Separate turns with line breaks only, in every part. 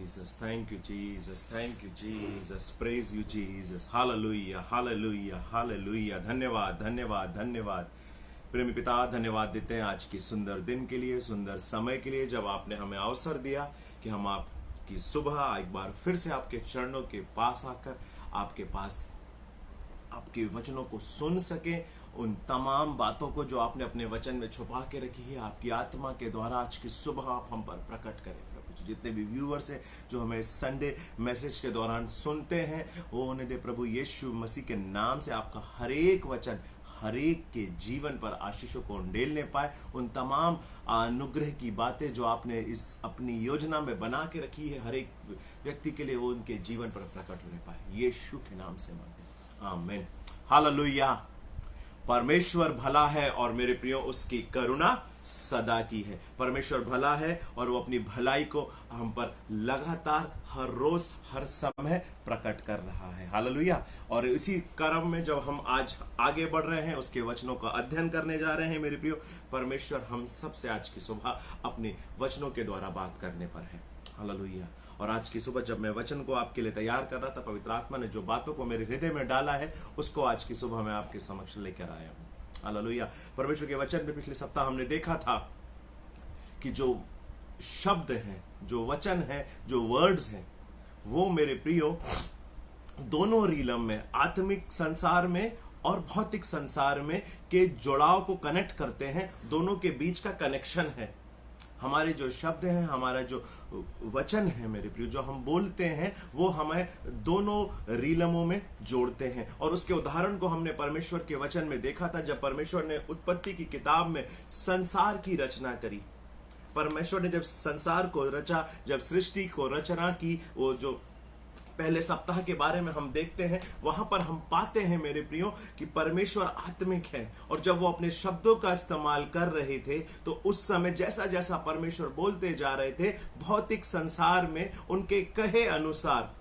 Jesus. Thank you, Jesus. Thank you, Jesus. Praise you, Jesus. Hallelujah, hallelujah, hallelujah. धन्यवाद, धन्यवाद, धन्यवाद। प्रेमी पिता, धन्यवाद देते हैं आज की सुंदर दिन के लिए, सुंदर समय के लिए, जब आपने हमें अवसर दिया कि हम आपकी सुबह एक बार फिर से आपके चरणों के पास आकर आपके पास आपके वचनों को सुन सके, उन तमाम बातों को जो आपने अपने वचन में छुपा के रखी है, आपकी आत्मा के द्वारा आज की सुबह आप हम पर प्रकट करें प्रभु जी। जितने भी व्यूअर्स हैं जो हमें संडे मैसेज के दौरान सुनते हैं, वो उन्हें दे प्रभु यीशु मसीह के नाम से आपका हर एक वचन हर एक के जीवन पर आशीषों को उंडेलने पाए। उन तमाम अनुग्रह की बातें जो आपने इस अपनी योजना में बना के रखी है, हर एक व्यक्ति के लिए वो उनके जीवन पर प्रकट होने पाए। यीशु के नाम से मांगते हैं, आमीन। हालेलुया। परमेश्वर भला है और मेरे प्रियो उसकी करुणा सदा की है। परमेश्वर भला है और वो अपनी भलाई को हम पर लगातार हर रोज हर समय प्रकट कर रहा है। हालेलुया। और इसी क्रम में जब हम आज आगे बढ़ रहे हैं, उसके वचनों का अध्ययन करने जा रहे हैं मेरे प्रियो, परमेश्वर हम सबसे आज की सुबह अपने वचनों के द्वारा बात करने पर है। हालेलुया। और आज की सुबह जब मैं वचन को आपके लिए तैयार कर रहा था, पवित्र आत्मा ने जो बातों को मेरे हृदय में डाला है, उसको आज की सुबह मैं आपके समक्ष लेकर आया हूं। हालेलुया। परमेश्वर के वचन में पिछले सप्ताह हमने देखा था कि जो शब्द हैं, जो वचन है, जो वर्ड्स हैं, वो मेरे प्रियो दोनों रीलम में, आत्मिक संसार में और भौतिक संसार में के जुड़ाव को कनेक्ट करते हैं। दोनों के बीच का कनेक्शन है। हमारे जो शब्द हैं, हमारा जो वचन है मेरे प्रिय, जो हम बोलते हैं, वो हमें दोनों रीलमों में जोड़ते हैं। और उसके उदाहरण को हमने परमेश्वर के वचन में देखा था, जब परमेश्वर ने उत्पत्ति की किताब में संसार की रचना करी। परमेश्वर ने जब संसार को रचा, जब सृष्टि को रचना की, वो जो पहले सप्ताह के बारे में हम देखते हैं, वहां पर हम पाते हैं मेरे प्रियो कि परमेश्वर आत्मिक है। और जब वो अपने शब्दों का इस्तेमाल कर रहे थे, तो उस समय जैसा जैसा परमेश्वर बोलते जा रहे थे, भौतिक संसार में उनके कहे अनुसार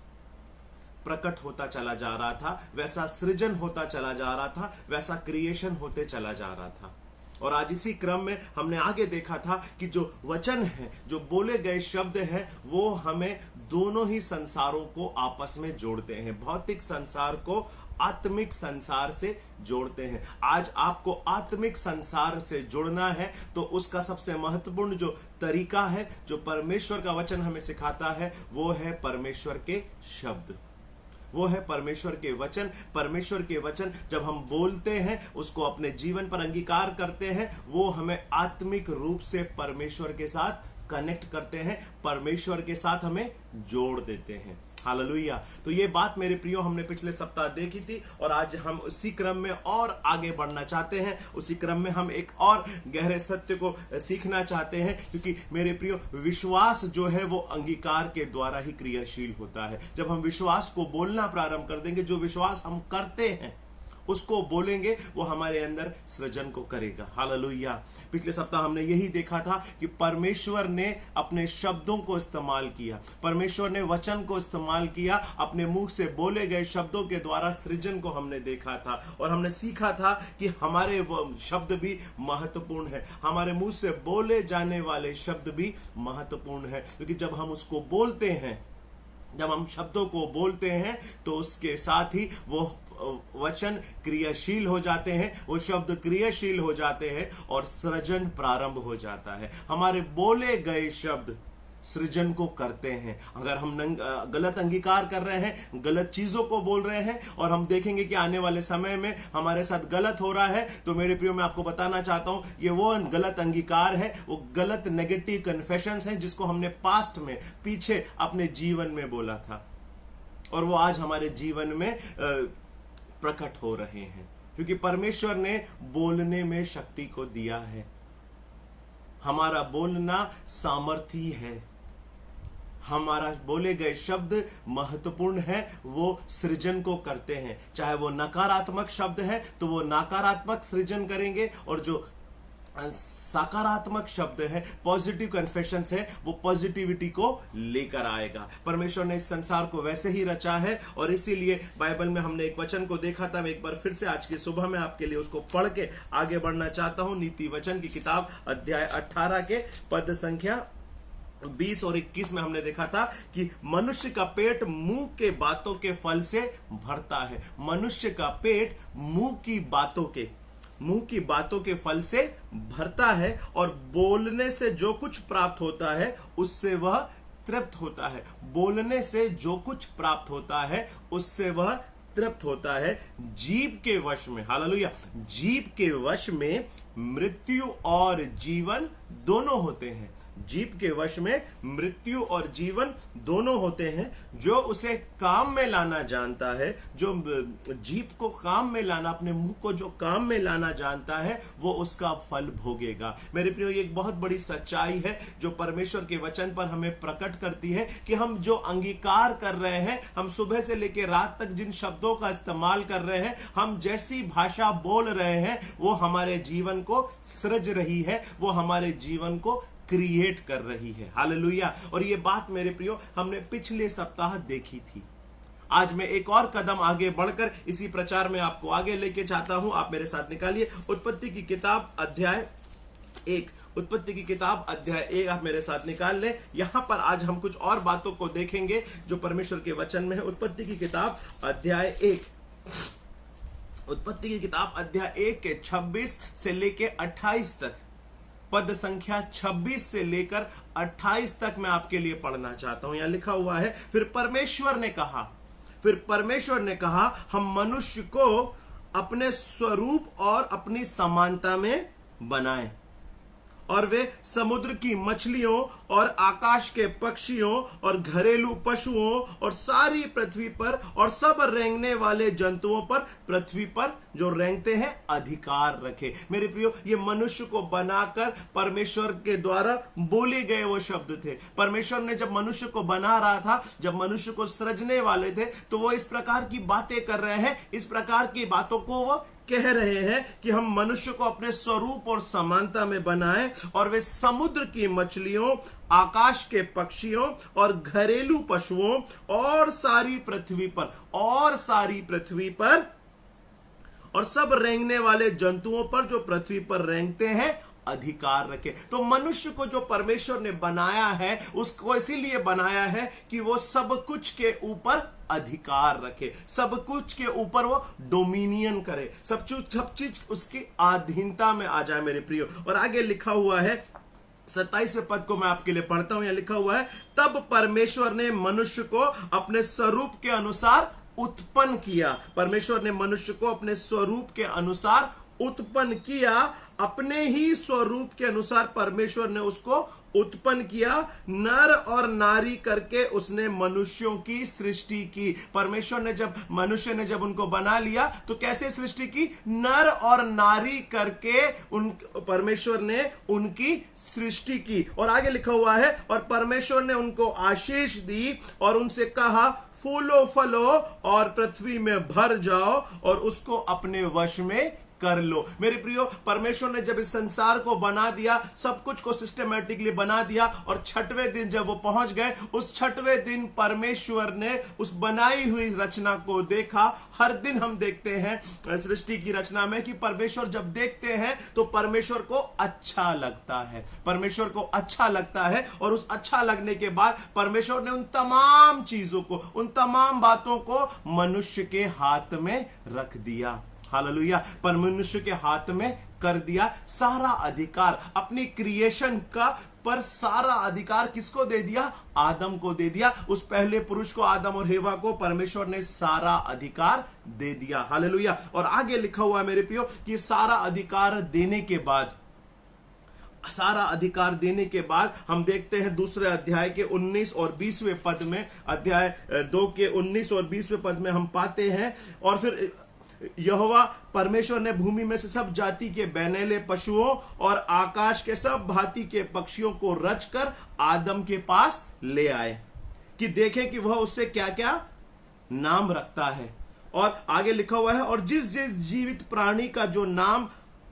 प्रकट होता चला जा रहा था, वैसा सृजन होता चला जा रहा था, वैसा क्रिएशन होते चला जा रहा था। और आज इसी क्रम में हमने आगे देखा था कि जो वचन है, जो बोले गए शब्द हैं, वो हमें दोनों ही संसारों को आपस में जोड़ते हैं। भौतिक संसार को आत्मिक संसार से जोड़ते हैं। आज आपको आत्मिक संसार से जुड़ना है, तो उसका सबसे महत्वपूर्ण जो तरीका है, जो परमेश्वर का वचन हमें सिखाता है, वो है परमेश्वर के शब्द, वो है परमेश्वर के वचन। परमेश्वर के वचन जब हम बोलते हैं, उसको अपने जीवन पर अंगीकार करते हैं, वो हमें आत्मिक रूप से परमेश्वर के साथ कनेक्ट करते हैं, परमेश्वर के साथ हमें जोड़ देते हैं। हालेलुया। तो ये बात मेरे प्रियो हमने पिछले सप्ताह देखी थी, और आज हम उसी क्रम में और आगे बढ़ना चाहते हैं। उसी क्रम में हम एक और गहरे सत्य को सीखना चाहते हैं, क्योंकि मेरे प्रियो विश्वास जो है वो अंगीकार के द्वारा ही क्रियाशील होता है। जब हम विश्वास को बोलना प्रारंभ कर देंगे, जो विश्वास हम करते हैं उसको बोलेंगे, वो हमारे अंदर सृजन को करेगा। हालेलुया। पिछले सप्ताह हमने यही देखा था कि परमेश्वर ने अपने शब्दों को इस्तेमाल किया, परमेश्वर ने वचन को इस्तेमाल किया, अपने मुंह से बोले गए शब्दों के द्वारा सृजन को हमने देखा था। और हमने सीखा था कि हमारे वो शब्द भी महत्वपूर्ण है, हमारे मुंह से बोले जाने वाले शब्द भी महत्वपूर्ण है, क्योंकि जब हम उसको बोलते हैं, जब हम शब्दों को बोलते हैं, तो उसके साथ ही वो वचन क्रियाशील हो जाते हैं, वो शब्द क्रियाशील हो जाते हैं और सृजन प्रारंभ हो जाता है। हमारे बोले गए शब्द सृजन को करते हैं। अगर हम गलत अंगीकार कर रहे हैं, गलत चीजों को बोल रहे हैं, और हम देखेंगे कि आने वाले समय में हमारे साथ गलत हो रहा है, तो मेरे प्रियो मैं आपको बताना चाहता हूं, ये वो गलत अंगीकार है, वो गलत नेगेटिव कन्फेशंस हैं, जिसको हमने पास्ट में, पीछे अपने जीवन में बोला था, और वो आज हमारे जीवन में प्रकट हो रहे हैं, क्योंकि परमेश्वर ने बोलने में शक्ति को दिया है। हमारा बोलना सामर्थी है, हमारा बोले गए शब्द महत्वपूर्ण है, वो सृजन को करते हैं। चाहे वो नकारात्मक शब्द है तो वो नकारात्मक सृजन करेंगे, और जो सकारात्मक शब्द है, पॉजिटिव कन्फेशंस है, वो पॉजिटिविटी को लेकर आएगा। परमेश्वर ने इस संसार को वैसे ही रचा है, और इसीलिए बाइबल में हमने एक वचन को देखा था। मैं एक बार फिर से आज की सुबह में आपके लिए उसको पढ़ के आगे बढ़ना चाहता हूं। नीति वचन की किताब अध्याय 18 के पद संख्या 20 और 21 में हमने देखा था कि मनुष्य का पेट मुंह के बातों के फल से भरता है। मनुष्य का पेट मुंह की बातों के फल से भरता है, और बोलने से जो कुछ प्राप्त होता है उससे वह तृप्त होता है। बोलने से जो कुछ प्राप्त होता है उससे वह तृप्त होता है। जीभ के वश में, हालेलुया, जीभ के वश में मृत्यु और जीवन दोनों होते हैं। जीभ के वश में मृत्यु और जीवन दोनों होते हैं। जो उसे काम में लाना जानता है, जो जीभ को काम में लाना, अपने मुंह को जो काम में लाना जानता है, वो उसका फल भोगेगा। मेरे प्रियो, ये एक बहुत बड़ी सच्चाई है जो परमेश्वर के वचन पर हमें प्रकट करती है कि हम जो अंगीकार कर रहे हैं, हम सुबह से लेकर रात तक जिन शब्दों का इस्तेमाल कर रहे हैं, हम जैसी भाषा बोल रहे हैं, वो हमारे जीवन को सृज रही है, वो हमारे जीवन को क्रिएट कर रही है। हालेलुया। और ये बात मेरे प्रियो हमने पिछले सप्ताह देखी थी। आज मैं एक और कदम आगे बढ़कर इसी प्रचार में आपको आगे लेके चाहता हूं। आप मेरे साथ निकालिए उत्पत्ति की किताब अध्याय 1। उत्पत्ति की किताब अध्याय 1 आप मेरे साथ निकाल लें। यहां पर आज हम कुछ और बातों को देखेंगे जो परमेश्वर के वचन में है। उत्पत्ति की किताब अध्याय 1, उत्पत्ति की किताब अध्याय 1 के 26 से लेकर 28 तक, पद संख्या 26 से लेकर 28 तक मैं आपके लिए पढ़ना चाहता हूं। यहां लिखा हुआ है, फिर परमेश्वर ने कहा हम मनुष्य को अपने स्वरूप और अपनी समानता में बनाएं, और वे समुद्र की मछलियों और आकाश के पक्षियों और घरेलू पशुओं और सारी पृथ्वी पर और सब रेंगने वाले जंतुओं पर, पृथ्वी पर जो रेंगते हैं, अधिकार रखे। मेरे प्रियो, ये मनुष्य को बनाकर परमेश्वर के द्वारा बोले गए वो शब्द थे। परमेश्वर ने जब मनुष्य को बना रहा था, जब मनुष्य को सृजने वाले थे, तो वो इस प्रकार की बातें कर रहे हैं, इस प्रकार की बातों को वो कह रहे हैं कि हम मनुष्य को अपने स्वरूप और समानता में बनाएं, और वे समुद्र की मछलियों, आकाश के पक्षियों और घरेलू पशुओं और सारी पृथ्वी पर और सब रेंगने वाले जंतुओं पर जो पृथ्वी पर रेंगते हैं, अधिकार रखे। तो मनुष्य को जो परमेश्वर ने बनाया है, उसको इसीलिए बनाया है कि वो सब कुछ के ऊपर अधिकार रखे, सब कुछ के ऊपर वो डोमिनियन करे, सब चीज उसकी अधीनता में आ जाए। मेरे प्रियो, और आगे लिखा हुआ है 27वें पद को मैं आपके लिए पढ़ता हूं। यहां लिखा हुआ है, तब परमेश्वर ने मनुष्य को अपने स्वरूप के अनुसार उत्पन्न किया। परमेश्वर ने मनुष्य को अपने स्वरूप के अनुसार उत्पन्न किया, अपने ही स्वरूप के अनुसार परमेश्वर ने उसको उत्पन्न किया, नर और नारी करके उसने मनुष्यों की सृष्टि की। परमेश्वर ने मनुष्य ने जब उनको बना लिया, तो कैसे सृष्टि की? नर और नारी करके परमेश्वर ने उनकी सृष्टि की। और आगे लिखा हुआ है, और परमेश्वर ने उनको आशीष दी और उनसे कहा, फूलो फलो और पृथ्वी में भर जाओ और उसको अपने वश में कर लो। मेरे प्रियो, परमेश्वर ने जब इस संसार को बना दिया, सब कुछ को सिस्टमैटिकली बना दिया, और 6वें दिन जब वो पहुंच गए, उस 6वें दिन परमेश्वर ने उस बनाई हुई रचना को देखा। हर दिन हम देखते हैं सृष्टि की रचना में कि परमेश्वर जब देखते हैं तो परमेश्वर को अच्छा लगता है, परमेश्वर को अच्छा लगता है। और उस अच्छा लगने के बाद परमेश्वर ने उन तमाम चीजों को, उन तमाम बातों को मनुष्य के हाथ में रख दिया। हालेलुया। पर मनुष्य के हाथ में कर दिया सारा अधिकार, अपनी क्रिएशन का पर सारा अधिकार किसको दे दिया? आदम को दे दिया। उस पहले पुरुष को, आदम और हेवा को परमेश्वर ने सारा अधिकार दे दिया। हालेलुया। और आगे लिखा हुआ है मेरे प्रियो कि सारा अधिकार देने के बाद हम देखते हैं दूसरे अध्याय के 19 और 20वें पद में, अध्याय 2 के 19 और 20वें पद में हम पाते हैं, और फिर यहोवा परमेश्वर ने भूमि में से सब जाति के बैनेले पशुओं और आकाश के सब भांति के पक्षियों को रचकर आदम के पास ले आए कि देखें कि वह उससे क्या क्या नाम रखता है। और आगे लिखा हुआ है, और जिस जिस जीवित प्राणी का जो नाम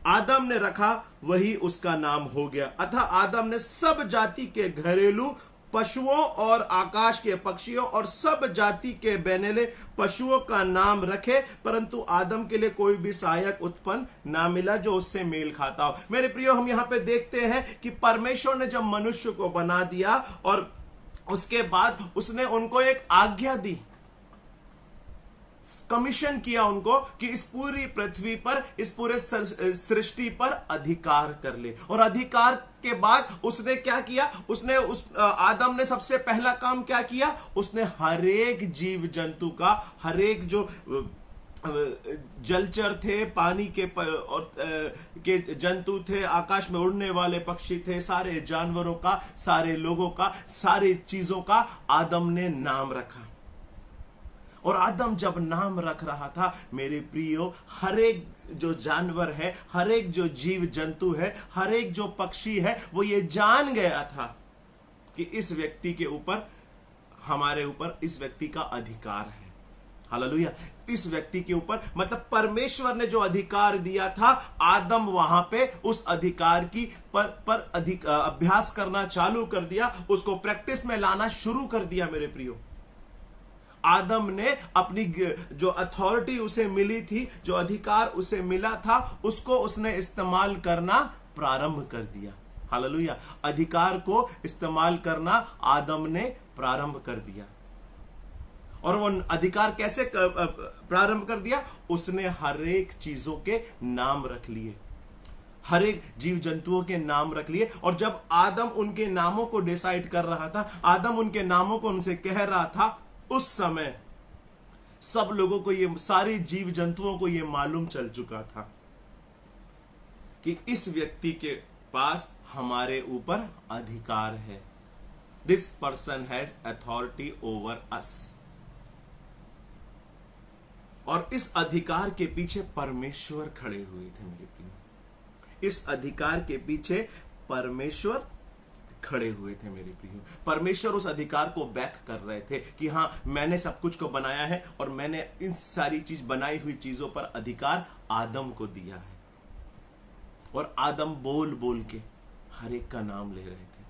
आदम ने रखा, वही उसका नाम हो गया। अतः आदम ने सब जाति के घरेलू पशुओं और आकाश के पक्षियों और सब जाति के बैनेले पशुओं का नाम रखे, परंतु आदम के लिए कोई भी सहायक उत्पन्न ना मिला जो उससे मेल खाता हो। मेरे प्रियो, हम यहां पे देखते हैं कि परमेश्वर ने जब मनुष्य को बना दिया और उसके बाद उसने उनको एक आज्ञा दी, कमीशन किया उनको कि इस पूरी पृथ्वी पर, इस पूरे सृष्टि पर अधिकार कर ले। और अधिकार के बाद उसने क्या किया? उसने आदम ने सबसे पहला काम क्या किया? उसने हरेक जीव जंतु का, हरेक जो जलचर थे, पानी के जंतु थे, आकाश में उड़ने वाले पक्षी थे, सारे जानवरों का, सारे लोगों का, सारी चीजों का आदम ने नाम रखा। और आदम जब नाम रख रहा था, मेरे प्रियो, हरेक जो जानवर है, हरेक जो जीव जंतु है, हरेक जो पक्षी है, वो ये जान गया था कि इस व्यक्ति के ऊपर, हमारे ऊपर इस व्यक्ति का अधिकार है। हालेलुया। इस व्यक्ति के ऊपर, मतलब परमेश्वर ने जो अधिकार दिया था, आदम वहां पे उस अधिकार की पर अभ्यास करना चालू कर दिया, उसको प्रैक्टिस में लाना शुरू कर दिया। मेरे प्रियो, आदम ने अपनी जो अथॉरिटी उसे मिली थी, जो अधिकार उसे मिला था, उसको उसने इस्तेमाल करना प्रारंभ कर दिया। हालेलुया। अधिकार को इस्तेमाल करना आदम ने प्रारंभ कर दिया। और वो अधिकार कैसे प्रारंभ कर दिया? उसने हरेक चीजों के नाम रख लिए, हरेक जीव जंतुओं के नाम रख लिए। और जब आदम उनके नामों को डिसाइड कर रहा था, आदम उनके नामों को उनसे कह रहा था, उस समय सब लोगों को, ये सारे जीव जंतुओं को ये मालूम चल चुका था कि इस व्यक्ति के पास हमारे ऊपर अधिकार है। This person has authority over us. और इस अधिकार के पीछे परमेश्वर खड़े हुए थे। मेरे प्रिय, इस अधिकार के पीछे परमेश्वर खड़े हुए थे। मेरे प्रियो, परमेश्वर उस अधिकार को बैक कर रहे थे कि हां, मैंने सब कुछ को बनाया है और मैंने इन सारी चीज, बनाई हुई चीजों पर अधिकार आदम को दिया है। और आदम बोल बोल के हर एक का नाम ले रहे थे।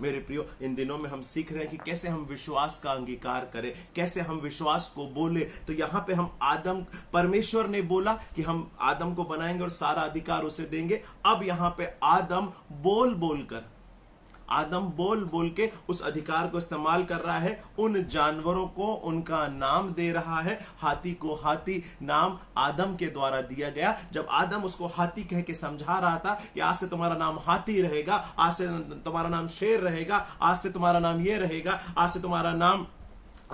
मेरे प्रियो, इन दिनों में हम सीख रहे हैं कि कैसे हम विश्वास का अंगीकार करें, कैसे हम विश्वास को बोले। तो यहां पे हम परमेश्वर ने बोला कि हम आदम को बनाएंगे और सारा अधिकार उसे देंगे। अब यहां पे आदम बोल बोल के उस अधिकार को इस्तेमाल कर रहा है। उन जानवरों को उनका नाम दे रहा है। हाथी को हाथी नाम आदम के द्वारा दिया गया। जब आदम उसको हाथी कह के समझा रहा था कि आज से तुम्हारा नाम हाथी रहेगा, आज से तुम्हारा नाम शेर रहेगा, आज से तुम्हारा नाम ये रहेगा, आज से तुम्हारा नाम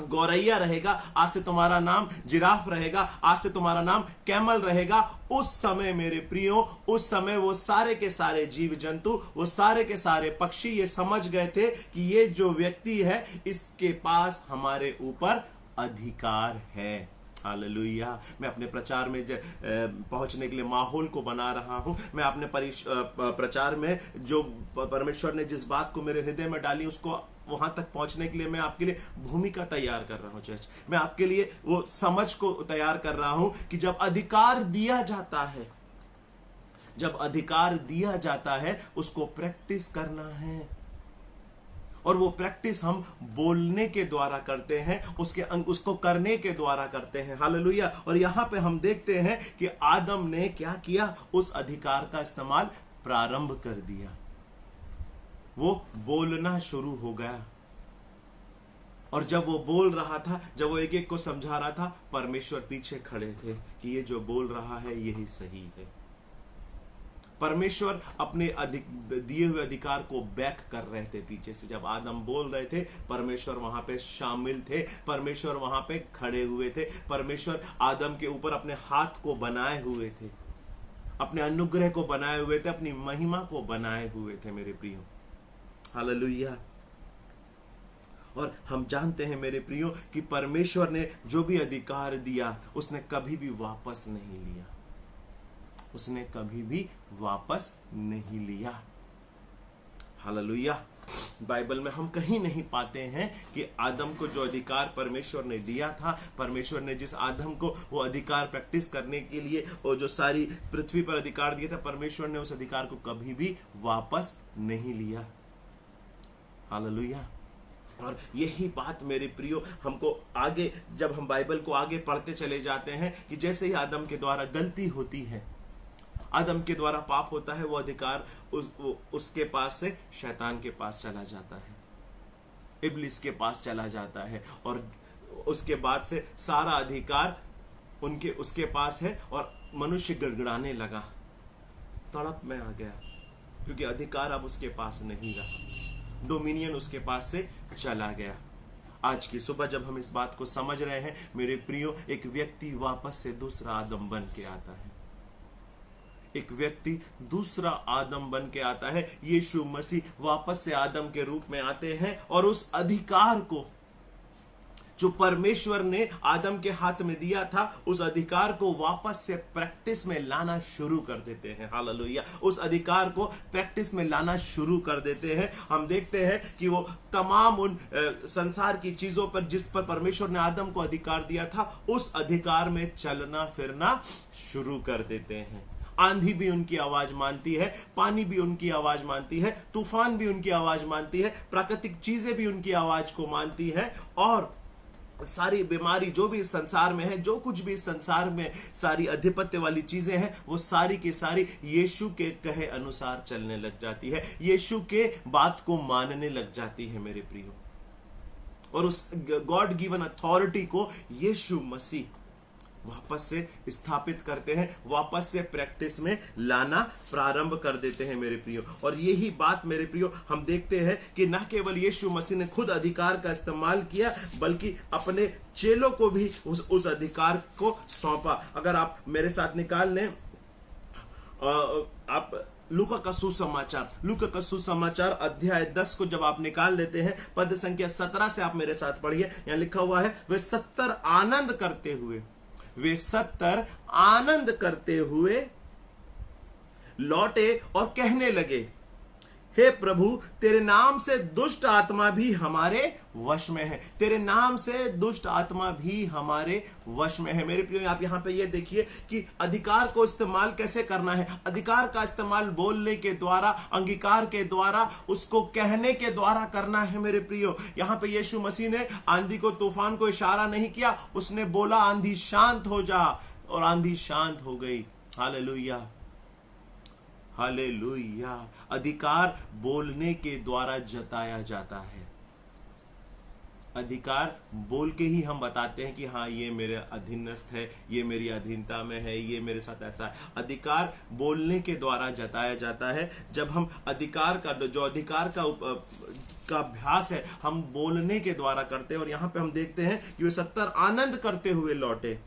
गौरैया रहेगा, आज से तुम्हारा नाम जिराफ रहेगा, आज से तुम्हारा नाम कैमल रहेगा। उस समय मेरे प्रियो, उस समय वो सारे के सारे जीव जंतु, वो सारे के सारे पक्षी ये समझ गए थे कि ये जो व्यक्ति है, इसके पास हमारे ऊपर अधिकार है। हालेलुया। मैं अपने प्रचार में पहुंचने के लिए माहौल को बना रहा हूं। मैं अपने प्रचार में जो परमेश्वर ने जिस बात को मेरे हृदय में डाली, उसको वहां तक पहुंचने के लिए मैं आपके लिए भूमिका तैयार कर रहा हूं। चर्च, मैं आपके लिए वो समझ को तैयार कर रहा हूं कि जब अधिकार दिया जाता है, जब अधिकार दिया जाता है, उसको प्रैक्टिस करना है। और वो प्रैक्टिस हम बोलने के द्वारा करते हैं, उसको करने के द्वारा करते हैं। हालेलुया। और यहां पे हम देखते हैं कि आदम ने क्या किया? उस अधिकार का इस्तेमाल प्रारंभ कर दिया। वो बोलना शुरू हो गया। और जब वो बोल रहा था, जब वो एक एक को समझा रहा था, परमेश्वर पीछे खड़े थे कि ये जो बोल रहा है यही सही है। परमेश्वर अपने दिए हुए अधिकार को बैक कर रहे थे पीछे से। जब आदम बोल रहे थे, परमेश्वर वहां पे शामिल थे, परमेश्वर वहां पे खड़े हुए थे। परमेश्वर आदम के ऊपर अपने हाथ को बनाए हुए थे, अपने अनुग्रह को बनाए हुए थे, अपनी महिमा को बनाए हुए थे। मेरे प्रियो, हालेलुया। और हम जानते हैं मेरे प्रियो कि परमेश्वर ने जो भी अधिकार दिया, उसने कभी भी वापस नहीं लिया। उसने कभी भी वापस नहीं लिया। हालेलुया। बाइबल में हम कहीं नहीं पाते हैं कि आदम को जो अधिकार परमेश्वर ने दिया था, परमेश्वर ने जिस आदम को वो अधिकार प्रैक्टिस करने के लिए और जो सारी पृथ्वी पर अधिकार दिया था, परमेश्वर ने उस अधिकार को कभी भी वापस नहीं लिया। हालेलुया। और यही बात मेरे प्रियो हमको आगे, जब हम बाइबल को आगे पढ़ते चले जाते हैं, कि जैसे ही आदम के द्वारा गलती होती है, आदम के द्वारा पाप होता है, वो अधिकार उसके पास से शैतान के पास चला जाता है, इब्लिस के पास चला जाता है, और उसके बाद से सारा अधिकार उसके पास है, और मनुष्य गड़गड़ाने लगा, तड़प में आ गया, क्योंकि अधिकार अब उसके पास नहीं रहा, डोमिनियन उसके पास से चला गया। आज की सुबह जब हम इस बात को समझ रहे हैं मेरे प्रियो, एक व्यक्ति वापस से दूसरा आदम बन के आता है, एक व्यक्ति दूसरा आदम बन के आता है। यीशु मसीह वापस से आदम के रूप में आते हैं, और उस अधिकार को जो परमेश्वर ने आदम के हाथ में दिया था, उस अधिकार को वापस से प्रैक्टिस में लाना शुरू कर देते हैं। हालेलुया। उस अधिकार को प्रैक्टिस में लाना शुरू कर देते हैं। हम देखते हैं कि वो तमाम उन संसार की चीजों पर जिस पर परमेश्वर ने आदम को अधिकार दिया था, उस अधिकार में चलना फिरना शुरू कर देते हैं। आंधी भी उनकी आवाज मानती है, पानी भी उनकी आवाज मानती है, तूफान भी उनकी आवाज मानती है, प्राकृतिक चीजें भी उनकी आवाज को मानती है, और सारी बीमारी जो भी इस संसार में है, जो कुछ भी इस संसार में सारी अधिपत्य वाली चीजें हैं, वो सारी की सारी यीशु के कहे अनुसार चलने लग जाती है, यीशु के बात को मानने लग जाती है मेरे प्रियो। और उस गॉड गिवन अथॉरिटी को यीशु मसीह वापस से स्थापित करते हैं, वापस से प्रैक्टिस में लाना प्रारंभ कर देते हैं मेरे प्रियो। और यही बात मेरे प्रियो हम देखते हैं कि न केवल यीशु मसीह ने खुद अधिकार का इस्तेमाल किया, बल्कि अपने चेलों को भी उस अधिकार को सौंपा। अगर आप मेरे साथ निकाल लें, आप लूका का सुसमाचार अध्याय 10 को जब आप निकाल लेते हैं, पद संख्या 17 से आप मेरे साथ पढ़िए। यहां लिखा हुआ है, वे 70 आनंद करते हुए लौटे और कहने लगे, हे प्रभु, तेरे नाम से दुष्ट आत्मा भी हमारे वश में है। तेरे नाम से दुष्ट आत्मा भी हमारे वश में है। मेरे प्रियो, आप यहां पे ये देखिए कि अधिकार को इस्तेमाल कैसे करना है। अधिकार का इस्तेमाल बोलने के द्वारा, अंगीकार के द्वारा, उसको कहने के द्वारा करना है मेरे प्रियो। यहां पे यीशु मसीह ने आंधी को, तूफान को इशारा नहीं किया, उसने बोला आंधी शांत हो जा, और आंधी शांत हो गई। Hallelujah, hallelujah. अधिकार बोलने के द्वारा जताया जाता है। अधिकार बोल के ही हम बताते हैं कि हाँ, ये मेरे अधीनस्थ है, ये मेरी अधीनता में है, ये मेरे साथ ऐसा है। अधिकार बोलने के द्वारा जताया जाता है। जब हम अधिकार का, जो अधिकार का अभ्यास है, हम बोलने के द्वारा करते हैं। और यहां पे हम देखते हैं कि वे 70 आनंद करते हुए लौटे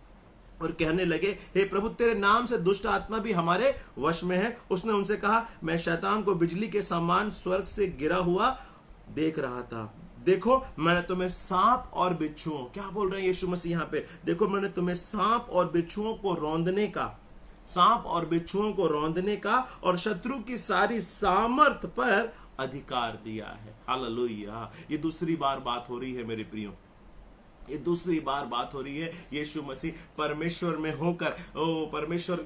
और कहने लगे, हे प्रभु, तेरे नाम से दुष्ट आत्मा भी हमारे वश में है। उसने उनसे कहा, मैं शैतान को बिजली के समान स्वर्ग से गिरा हुआ देख रहा था। देखो, मैंने तुम्हें सांप और बिच्छुओं, क्या बोल रहे हैं यीशु मसीह यहां पे, देखो मैंने तुम्हें सांप और बिच्छुओं को रौंदने का और शत्रु की सारी सामर्थ पर अधिकार दिया है। हालेलुया। ये दूसरी बार बात हो रही है मेरे प्रियो, ये दूसरी बार बात हो रही है। यीशु मसीह परमेश्वर में होकर, परमेश्वर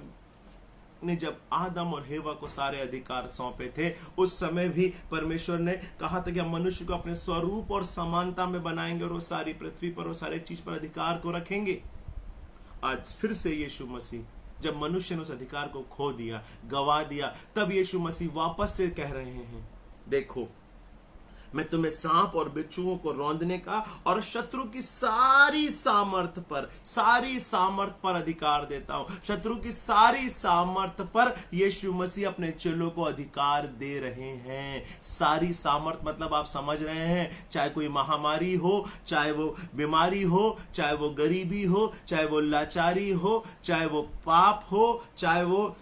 ने जब आदम और हेवा को सारे अधिकार सौंपे थे, उस समय भी परमेश्वर ने कहा था कि हम मनुष्य को अपने स्वरूप और समानता में बनाएंगे, और वो सारी पृथ्वी पर, वो सारे चीज पर अधिकार को रखेंगे। आज फिर से यीशु मसीह, जब मनुष्य ने उस अधिकार को खो दिया, गवा दिया, तब यीशु मसीह वापस से कह रहे हैं, देखो मैं तुम्हें सांप और बिच्छुओं को रौंदने का और शत्रु की सारी सामर्थ पर अधिकार देता हूं। शत्रु की सारी सामर्थ पर यीशु मसीह अपने चेलों को अधिकार दे रहे हैं। सारी सामर्थ मतलब आप समझ रहे हैं, चाहे कोई महामारी हो, चाहे वो बीमारी हो, चाहे वो गरीबी हो, चाहे वो लाचारी हो, चाहे वो पाप हो, चाहे वो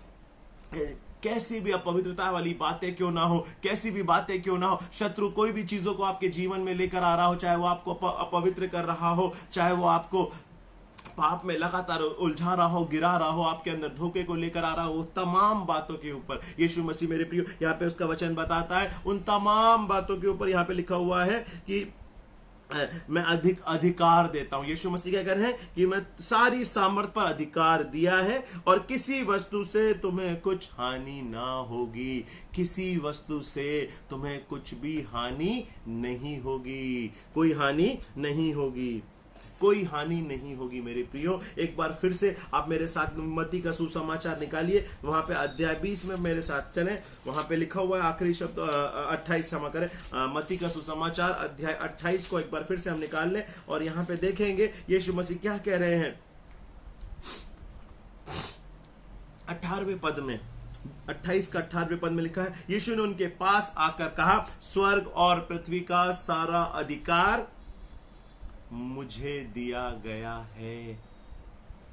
कैसी भी अपवित्रता वाली बातें क्यों ना हो, कैसी भी बातें क्यों ना हो, शत्रु कोई भी चीजों को आपके जीवन में लेकर आ रहा हो, चाहे वो आपको अपवित्र कर रहा हो, चाहे वो आपको पाप में लगातार उलझा रहा हो, गिरा रहा हो, आपके अंदर धोखे को लेकर आ रहा हो, तमाम बातों के ऊपर यीशु मसीह मेरे प्रियो यहाँ पे उसका वचन बताता है। उन तमाम बातों के ऊपर यहाँ पे लिखा हुआ है कि मैं अधिक अधिकार देता हूं। यीशु मसीह क्या कह रहे हैं कि मैं सारी सामर्थ पर अधिकार दिया है और किसी वस्तु से तुम्हें कुछ हानि ना होगी, किसी वस्तु से तुम्हें कुछ भी हानि नहीं होगी, कोई हानि नहीं होगी, कोई हानि नहीं होगी मेरे प्रियो। एक बार फिर से आप मेरे साथ मत्ती का सुसमाचार निकालिए, वहां पे अध्याय 20 में मेरे साथ चलें, वहां पे लिखा हुआ है आखिरी शब्द 28, क्षमा करें, मत्ती का सुसमाचार अध्याय 28 को एक बार फिर से हम निकाल लें और यहां पे देखेंगे यीशु मसीह क्या कह रहे हैं। 18वें पद में, 28 का 18वें पद में लिखा है, यीशु ने उनके पास आकर कहा, स्वर्ग और पृथ्वी का सारा अधिकार मुझे दिया गया है।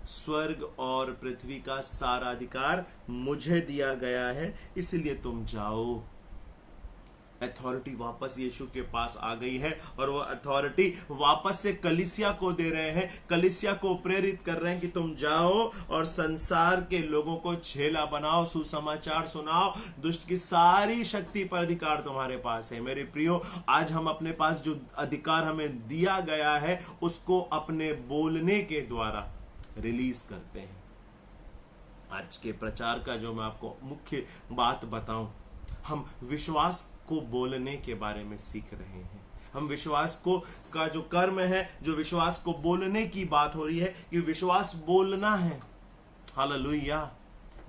स्वर्ग और पृथ्वी का सारा अधिकार मुझे दिया गया है, इसलिए तुम जाओ। अथॉरिटी वापस यीशु के पास आ गई है और वो अथॉरिटी वापस से कलीसिया को दे रहे हैं, कलीसिया को प्रेरित कर रहे हैं कि तुम जाओ और संसार के लोगों को झेला बनाओ, सुसमाचार सुनाओ, दुष्ट की सारी शक्ति पर अधिकार तुम्हारे पास है। मेरे प्रियो, आज हम अपने पास जो अधिकार हमें दिया गया है उसको अपने बोलने के द्वारा रिलीज करते हैं। आज के प्रचार का जो मैं आपको मुख्य बात बताऊं, हम विश्वास को बोलने के बारे में सीख रहे हैं। हम विश्वास को का जो कर्म है, जो विश्वास को बोलने की बात हो रही है, कि विश्वास बोलना है। हालेलुया।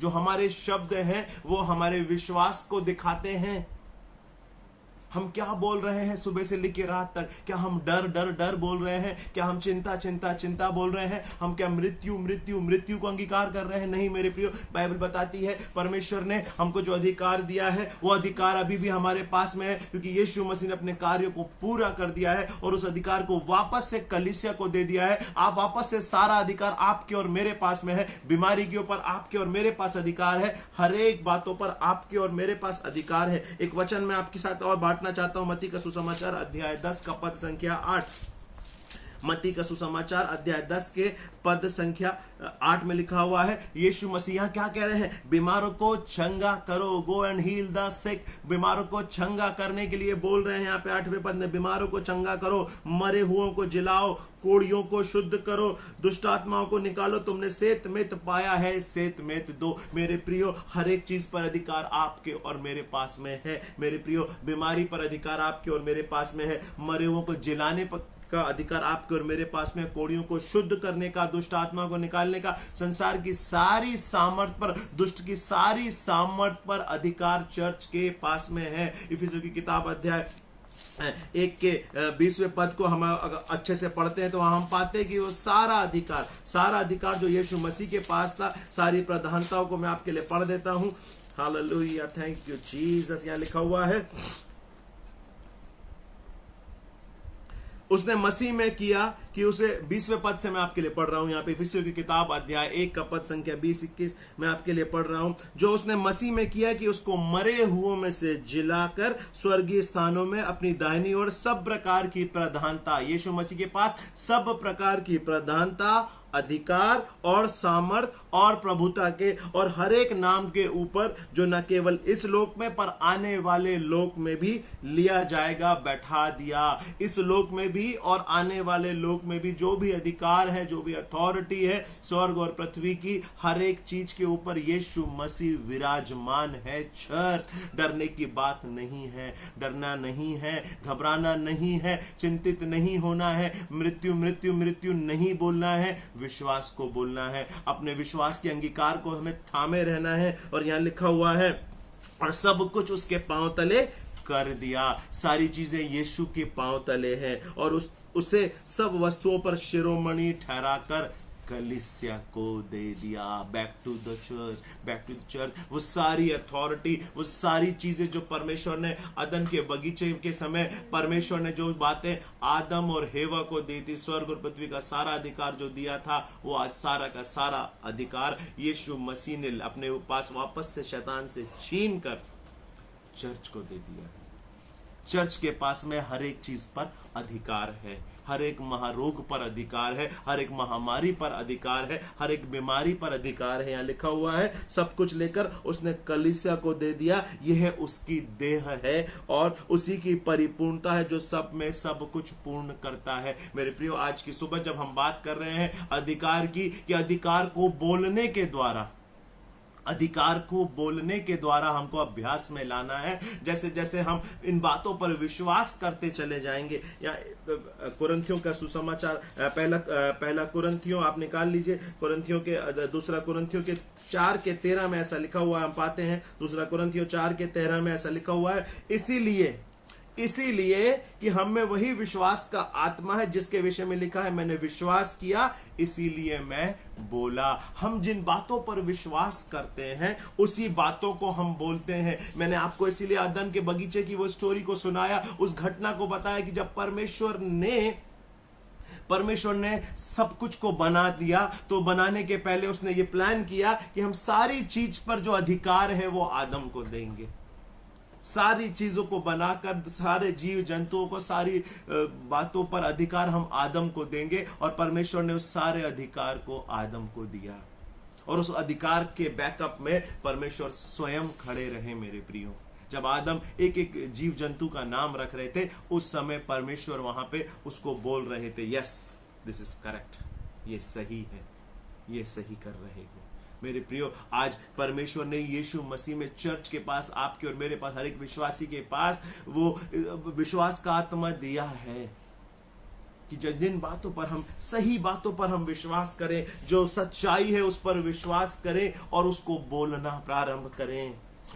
जो हमारे शब्द हैं वो हमारे विश्वास को दिखाते हैं। हम क्या बोल रहे हैं सुबह से लेकर रात तक? क्या हम डर डर डर बोल रहे हैं? क्या हम चिंता चिंता चिंता बोल रहे हैं? हम क्या मृत्यु मृत्यु मृत्यु को अंगीकार कर रहे हैं? नहीं मेरे प्रियो, बाइबल बताती है परमेश्वर ने हमको जो अधिकार दिया है वो अधिकार अभी भी हमारे पास में है, क्योंकि यीशु मसीह ने अपने कार्यों को पूरा कर दिया है और उस अधिकार को वापस से कलीसिया को दे दिया है। आप वापस से सारा अधिकार आपके और मेरे पास में है। बीमारी के ऊपर आपके और मेरे पास अधिकार है, हर एक बातों पर आपके और मेरे पास अधिकार है। एक वचन में आपके साथ और बांटना चाहता हूं, मत्ती का सुसमाचार अध्याय 10 का पद संख्या 8। मत्ती का सुसमाचार अध्याय 10 के पद संख्या 8 में लिखा हुआ है, यीशु मसीह यहां क्या कह रहे हैं? बीमारों को चंगा करो, गो एंड हील द सिक। बीमारों को चंगा करने के लिए बोल रहे हैं यहाँ पे 8वें पद में, बीमारों को चंगा करो, मरे हुओं को जिलाओ, कोड़ियों को शुद्ध करो, दुष्ट आत्माओं को निकालो, तुमने सेत मेत पाया है, सेत मेत दो। मेरे प्रियो, हर एक चीज पर अधिकार आपके और मेरे पास में है। मेरे प्रियो, बीमारी पर अधिकार आपके और मेरे पास में है, मरे हुओं को जिलाने पर का अधिकार आपके और मेरे पास में, कोड़ियों को शुद्ध करने का, दुष्ट आत्मा को निकालने का, संसार की सारी सामर्थ पर, दुष्ट की सारी सामर्थ पर अधिकार चर्च के पास में है। इफिसियों की किताब अध्याय 1 के 20वें पद को हम अगर अच्छे से पढ़ते हैं तो हम पाते हैं कि वो सारा अधिकार जो यीशु मसीह के पास था, सारी प्रधानताओं को मैं आपके लिए पढ़ देता हूं। Hallelujah, thank you Jesus. यहां लिखा हुआ है, उसने मसीह में किया कि उसे 20वें पद से मैं आपके लिए पढ़ रहा हूं, यहाँ पे इफिसियों की किताब अध्याय 1 का पद संख्या 20-21 मैं आपके लिए पढ़ रहा हूं। जो उसने मसीह में किया कि उसको मरे हुओं में से जिलाकर स्वर्गीय स्थानों में अपनी दाहिनी ओर सब प्रकार की प्रधानता, यीशु मसीह के पास सब प्रकार की प्रधानता, अधिकार और सामर्थ और प्रभुता के और हर एक नाम के ऊपर, जो न केवल इस लोक में पर आने वाले लोक में भी लिया जाएगा, बैठा दिया। इस लोक में भी और आने वाले लोक में भी जो भी अधिकार है, जो भी अथॉरिटी है स्वर्ग और पृथ्वी की, हर एक चीज के ऊपर यीशु मसीह विराजमान है। चर्च, डरने की बात नहीं है, डरना नहीं है, घबराना नहीं है, चिंतित नहीं होना है, मृत्यु मृत्यु मृत्यु नहीं बोलना है, विश्वास को बोलना है। अपने विश्वास के अंगीकार को हमें थामे रहना है। और यहां लिखा हुआ है, और सब कुछ उसके पांव तले कर दिया। सारी चीजें यीशु के पांव तले हैं और उसे सब वस्तुओं पर शिरोमणि ठहराकर कलीसिया को दे दिया। Back to the church. वो सारी अथॉरिटी, वो सारी चीजें जो परमेश्वर ने अदन के बगीचे के समय परमेश्वर ने जो बातें आदम और हेवा को दी थी, स्वर्ग और पृथ्वी का सारा अधिकार जो दिया था, वो आज सारा का सारा अधिकार यीशु मसीह ने अपने पास वापस से शैतान से छीन कर चर्च को दे दिया है। चर्च के पास में हर एक चीज पर अधिकार है। हर एक महारोग पर अधिकार है, हर एक महामारी पर अधिकार है, हर एक बीमारी पर अधिकार है। यहाँ लिखा हुआ है सब कुछ लेकर उसने कलीसिया को दे दिया, यह उसकी देह है और उसी की परिपूर्णता है जो सब में सब कुछ पूर्ण करता है। मेरे प्रियो, आज की सुबह जब हम बात कर रहे हैं अधिकार की, कि अधिकार को बोलने के द्वारा, अधिकार को बोलने के द्वारा हमको अभ्यास में लाना है। जैसे जैसे हम इन बातों पर विश्वास करते चले जाएंगे। या कुरिन्थियों का सुसमाचार पहला कुरिन्थियों आप निकाल लीजिए, कुरिन्थियों के दूसरा कुरिन्थियों के 4:13 में ऐसा लिखा हुआ है, हम पाते हैं दूसरा कुरिन्थियों 4:13 में ऐसा लिखा हुआ है, इसीलिए कि हम में वही विश्वास का आत्मा है जिसके विषय में लिखा है मैंने विश्वास किया इसीलिए मैं बोला। हम जिन बातों पर विश्वास करते हैं उसी बातों को हम बोलते हैं। मैंने आपको इसीलिए अदन के बगीचे की वो स्टोरी को सुनाया, उस घटना को बताया कि जब परमेश्वर ने सब कुछ को बना दिया, तो बनाने के पहले उसने ये प्लान किया कि हम सारी चीज पर जो अधिकार है वो आदम को देंगे। सारी चीजों को बनाकर, सारे जीव जंतुओं को, सारी बातों पर अधिकार हम आदम को देंगे, और परमेश्वर ने उस सारे अधिकार को आदम को दिया। और उस अधिकार के बैकअप में परमेश्वर स्वयं खड़े रहे। मेरे प्रियो, जब आदम एक एक जीव जंतु का नाम रख रहे थे, उस समय परमेश्वर वहां पे उसको बोल रहे थे, यस दिस इज करेक्ट, ये सही है, ये सही कर रहे हो। मेरे प्रियो, आज परमेश्वर ने यीशु मसीह में चर्च के पास, आपके और मेरे पास, हर एक विश्वासी के पास वो विश्वास का आत्मा दिया है कि जिन बातों पर हम, सही बातों पर हम विश्वास करें, जो सच्चाई है उस पर विश्वास करें और उसको बोलना प्रारंभ करें,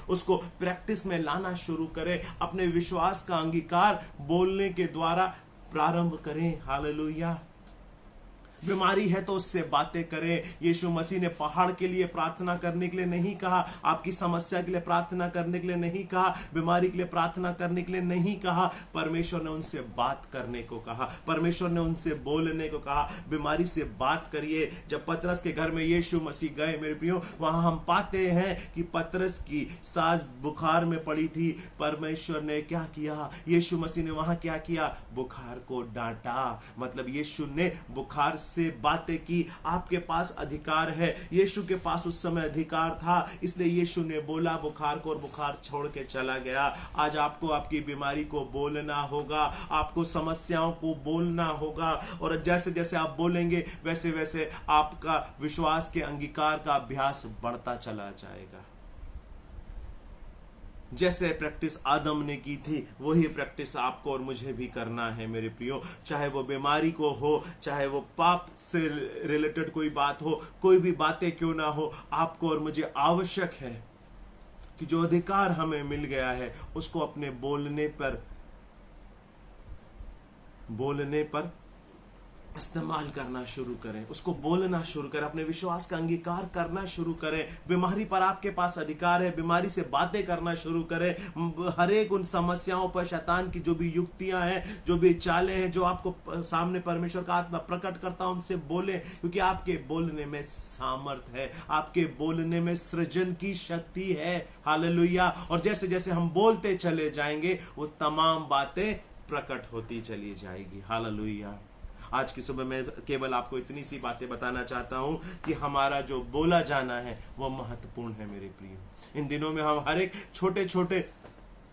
उसको प्रैक्टिस में लाना शुरू करें, अपने विश्वास का अंगीकार बोलने के द्वारा प्रारंभ करें। हालेलुया। बीमारी है तो उससे बातें करें। यीशु मसीह ने पहाड़ के लिए प्रार्थना करने के लिए नहीं कहा, आपकी समस्या के लिए प्रार्थना करने के लिए नहीं कहा, बीमारी के लिए प्रार्थना करने के लिए नहीं कहा। परमेश्वर ने उनसे बात करने को कहा, परमेश्वर ने उनसे बोलने को कहा। बीमारी से बात करिए। जब पतरस के घर में यीशु मसीह गए, मेरे प्रियो, वहां हम पाते हैं कि पतरस की सास बुखार में पड़ी थी। परमेश्वर ने क्या किया? यीशु मसीह ने वहां क्या किया? बुखार को डांटा। मतलब यीशु ने बुखार से बातें की। आपके पास अधिकार है, यीशु के पास उस समय अधिकार था, इसलिए यीशु ने बोला बुखार को और बुखार छोड़ के चला गया। आज आपको आपकी बीमारी को बोलना होगा, आपको समस्याओं को बोलना होगा, और जैसे जैसे आप बोलेंगे वैसे वैसे आपका विश्वास के अंगीकार का अभ्यास बढ़ता चला जाएगा। जैसे प्रैक्टिस आदम ने की थी, वही प्रैक्टिस आपको और मुझे भी करना है मेरे प्रियो। चाहे वो बीमारी को हो, चाहे वो पाप से रिलेटेड कोई बात हो, कोई भी बातें क्यों ना हो, आपको और मुझे आवश्यक है कि जो अधिकार हमें मिल गया है उसको अपने बोलने पर इस्तेमाल करना शुरू करें, उसको बोलना शुरू करें, अपने विश्वास का अंगीकार करना शुरू करें। बीमारी पर आपके पास अधिकार है, बीमारी से बातें करना शुरू करें। हर एक उन समस्याओं पर शैतान की जो भी युक्तियां हैं, जो भी चालें हैं, जो आपको सामने परमेश्वर का आत्मा प्रकट करता है, उनसे बोले, क्योंकि आपके बोलने में सामर्थ है, आपके बोलने में सृजन की शक्ति है। हालेलुया। और जैसे जैसे हम बोलते चले जाएंगे वो तमाम बातें प्रकट होती चली जाएगी। हालेलुया। आज की सुबह मैं केवल आपको इतनी सी बातें बताना चाहता हूं कि हमारा जो बोला जाना है वो महत्वपूर्ण है मेरे प्रिय। इन दिनों में हम हर एक छोटे छोटे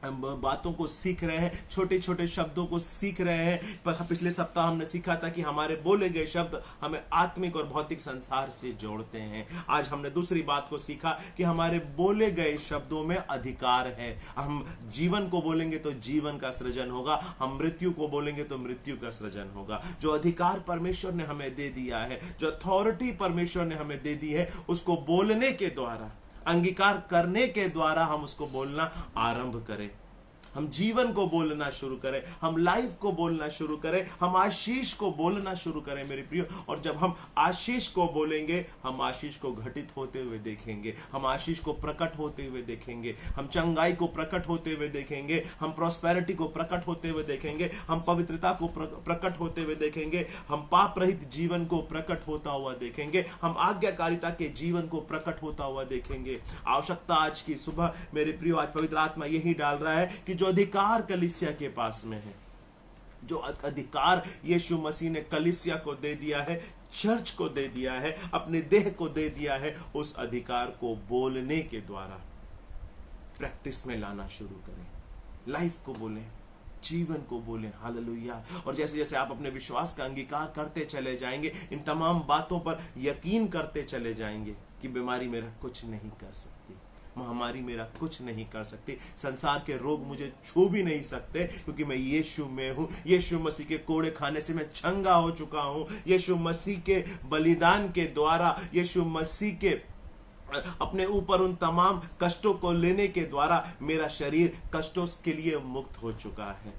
बातों को सीख रहे हैं, छोटे छोटे शब्दों को सीख रहे हैं। पिछले सप्ताह हमने सीखा था कि हमारे बोले गए शब्द हमें आत्मिक और भौतिक संसार से जोड़ते हैं। आज हमने दूसरी बात को सीखा कि हमारे बोले गए शब्दों में अधिकार है। हम जीवन को बोलेंगे तो जीवन का सृजन होगा, हम मृत्यु को बोलेंगे तो मृत्यु का सृजन होगा। जो अधिकार परमेश्वर ने हमें दे दिया है, जो अथॉरिटी परमेश्वर ने हमें दे दी है, उसको बोलने के द्वारा, अंगीकार करने के द्वारा हम उसको बोलना आरंभ करें। हम जीवन को बोलना शुरू करें, हम लाइफ को बोलना शुरू करें, हम आशीष को बोलना शुरू करें मेरे प्रियो। और जब हम आशीष को बोलेंगे, हम आशीष को घटित होते हुए देखेंगे, हम आशीष को प्रकट होते हुए देखेंगे, हम चंगाई को प्रकट होते हुए देखेंगे, हम प्रॉस्पेरिटी को प्रकट होते हुए देखेंगे, हम पवित्रता को प्रकट होते हुए देखेंगे, हम पाप रहित जीवन को प्रकट होता हुआ देखेंगे, हम आज्ञाकारिता के जीवन को प्रकट होता हुआ देखेंगे। आवश्यकता आज की सुबह मेरे प्रियो, आज पवित्र आत्मा यही डाल रहा है कि जो अधिकार कलीसिया के पास में है, जो अधिकार यीशु मसीह ने कलीसिया को दे दिया है, चर्च को दे दिया है, अपने देह को दे दिया है, उस अधिकार को बोलने के द्वारा प्रैक्टिस में लाना शुरू करें। लाइफ को बोलें, जीवन को बोलें। हालेलुया। और जैसे जैसे आप अपने विश्वास का अंगीकार करते चले जाएंगे, इन तमाम बातों पर यकीन करते चले जाएंगे कि बीमारी मेरा कुछ नहीं कर सकती, महामारी मेरा कुछ नहीं कर सकती, संसार के रोग मुझे छू भी नहीं सकते, क्योंकि मैं यीशु में हूं। यीशु मसीह के कोड़े खाने से मैं चंगा हो चुका हूं। यीशु मसीह के बलिदान के द्वारा, यीशु मसीह के अपने ऊपर उन तमाम कष्टों को लेने के द्वारा मेरा शरीर कष्टों के लिए मुक्त हो चुका है।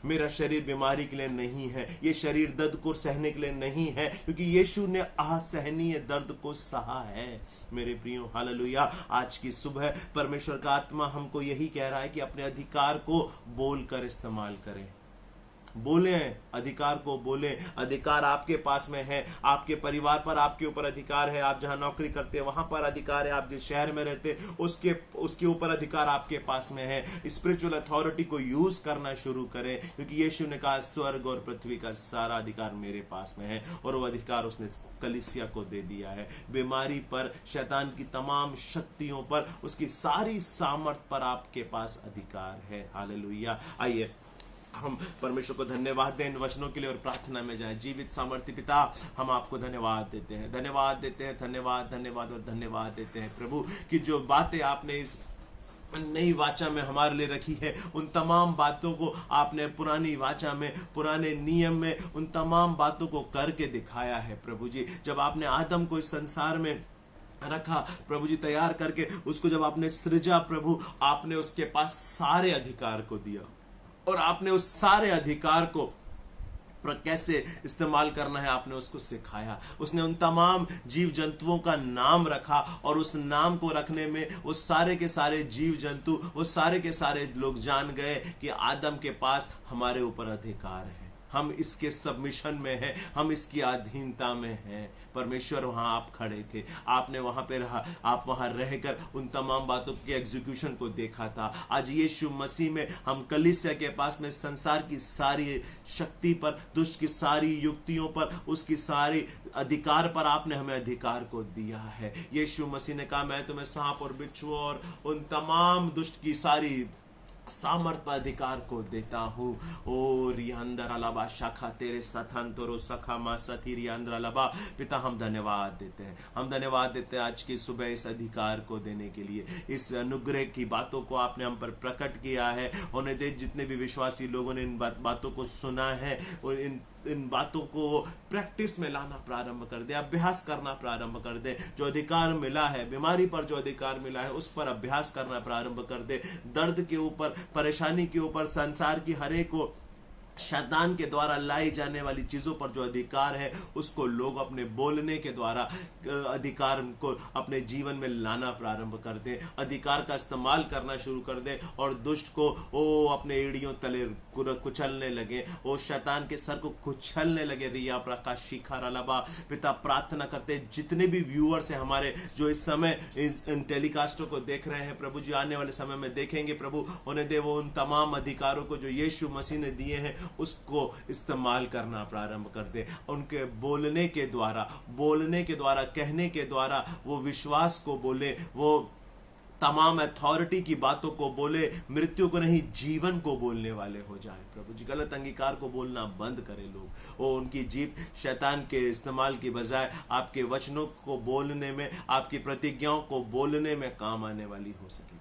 मेरा शरीर बीमारी के लिए नहीं है, ये शरीर दर्द को सहने के लिए नहीं है, क्योंकि यीशु ने असहनीय दर्द को सहा है। मेरे प्रियो, हालेलुया। आज की सुबह परमेश्वर का आत्मा हमको यही कह रहा है कि अपने अधिकार को बोलकर इस्तेमाल करें। बोलें, अधिकार को बोलें। अधिकार आपके पास में है, आपके परिवार पर आपके ऊपर अधिकार है, आप जहां नौकरी करते हैं वहां पर अधिकार है, आप जिस शहर में रहते हैं उसके ऊपर अधिकार आपके पास में है। स्पिरिचुअल अथॉरिटी को यूज करना शुरू करें, क्योंकि यीशु ने कहा स्वर्ग और पृथ्वी का सारा अधिकार मेरे पास में है, और वो अधिकार उसने कलीसिया को दे दिया है। बीमारी पर, शैतान की तमाम शक्तियों पर, उसकी सारी सामर्थ पर आपके पास अधिकार है। हालेलुया। आइए हम परमेश्वर को धन्यवाद दें इन वचनों के लिए और प्रार्थना में जाएं। जीवित सामर्थ्य पिता, हम आपको धन्यवाद देते हैं, धन्यवाद देते हैं, धन्यवाद धन्यवाद और धन्यवाद देते हैं प्रभु, कि जो बातें आपने इस नई वाचा में हमारे लिए रखी है, उन तमाम बातों को आपने पुरानी वाचा में, पुराने नियम में उन तमाम बातों को करके दिखाया है प्रभु जी। जब आपने आदम को इस संसार में रखा प्रभु जी, तैयार करके उसको जब आपने सृजा प्रभु, आपने उसके पास सारे अधिकार को दिया, और आपने उस सारे अधिकार को कैसे इस्तेमाल करना है आपने उसको सिखाया। उसने उन तमाम जीव जंतुओं का नाम रखा, और उस नाम को रखने में वो सारे के सारे जीव जंतु, वो सारे के सारे लोग जान गए कि आदम के पास हमारे ऊपर अधिकार है, हम इसके सबमिशन में हैं, हम इसकी अधीनता में हैं। परमेश्वर वहां आप खड़े थे, आपने वहां पे रहा, आप वहां रहकर उन तमाम बातों के एग्जीक्यूशन को देखा था। आज यीशु मसीह में हम कलीसिया के पास में संसार की सारी शक्ति पर, दुष्ट की सारी युक्तियों पर, उसकी सारी अधिकार पर आपने हमें अधिकार को दिया है। यीशु मसीह ने कहा मैं तुम्हें सांप और बिच्छू और उन तमाम दुष्ट की सारी सामर्थ पर अधिकार को देता हूँ। ओ रियांदर अलाबा शाखा तेरे सथन तोरो सखा मा सती रियांदर अलाबा। पिता हम धन्यवाद देते हैं, हम धन्यवाद देते हैं आज की सुबह इस अधिकार को देने के लिए, इस अनुग्रह की बातों को आपने हम पर प्रकट किया है। उन्हें दे जितने भी विश्वासी लोगों ने इन बातों को सुना है, और इन बातों को प्रैक्टिस में लाना प्रारंभ कर दे, अभ्यास करना प्रारंभ कर दे। जो अधिकार मिला है, बीमारी पर जो अधिकार मिला है, उस पर अभ्यास करना प्रारंभ कर दे। दर्द के ऊपर, परेशानी के ऊपर, संसार की हर एक को शैतान के द्वारा लाई जाने वाली चीजों पर जो अधिकार है, उसको लोग अपने बोलने के द्वारा अधिकार को अपने जीवन में लाना प्रारंभ कर दे, अधिकार का इस्तेमाल करना शुरू कर दे, और दुष्ट को वो अपने एड़ियों तले कुचलने लगे, वो शैतान के सर को कुचलने लगे। रिया प्रकाश शिखर अलाबा। पिता प्रार्थना करते जितने भी व्यूअर्स हैं हमारे, जो इस समय इन टेलीकास्टों को देख रहे हैं प्रभु जी, आने वाले समय में देखेंगे प्रभु, उन्हें दे वो उन तमाम अधिकारों को जो यीशु मसीह ने दिए हैं उसको इस्तेमाल करना प्रारंभ कर दे। उनके बोलने के द्वारा, कहने के द्वारा वो विश्वास को बोले, वो तमाम अथॉरिटी की बातों को बोले, मृत्यु को नहीं जीवन को बोलने वाले हो जाए प्रभु जी। गलत अंगीकार को बोलना बंद करें लोग, वो उनकी जीभ शैतान के इस्तेमाल की बजाय आपके वचनों को बोलने में, आपकी प्रतिज्ञाओं को बोलने में काम आने वाली हो सके।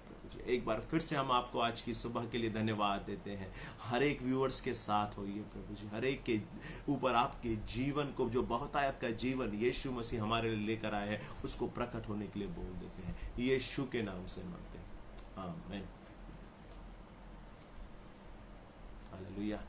एक बार फिर से हम आपको आज की सुबह के लिए धन्यवाद देते हैं। हर एक व्यूअर्स के साथ होइए प्रभु जी, हर एक के ऊपर आपके जीवन को, जो बहुतायत का जीवन यीशु मसीह हमारे लिए लेकर आए हैं, उसको प्रकट होने के लिए बोल देते हैं। यीशु के नाम से मांगते हैं, आमीन। हालेलुया।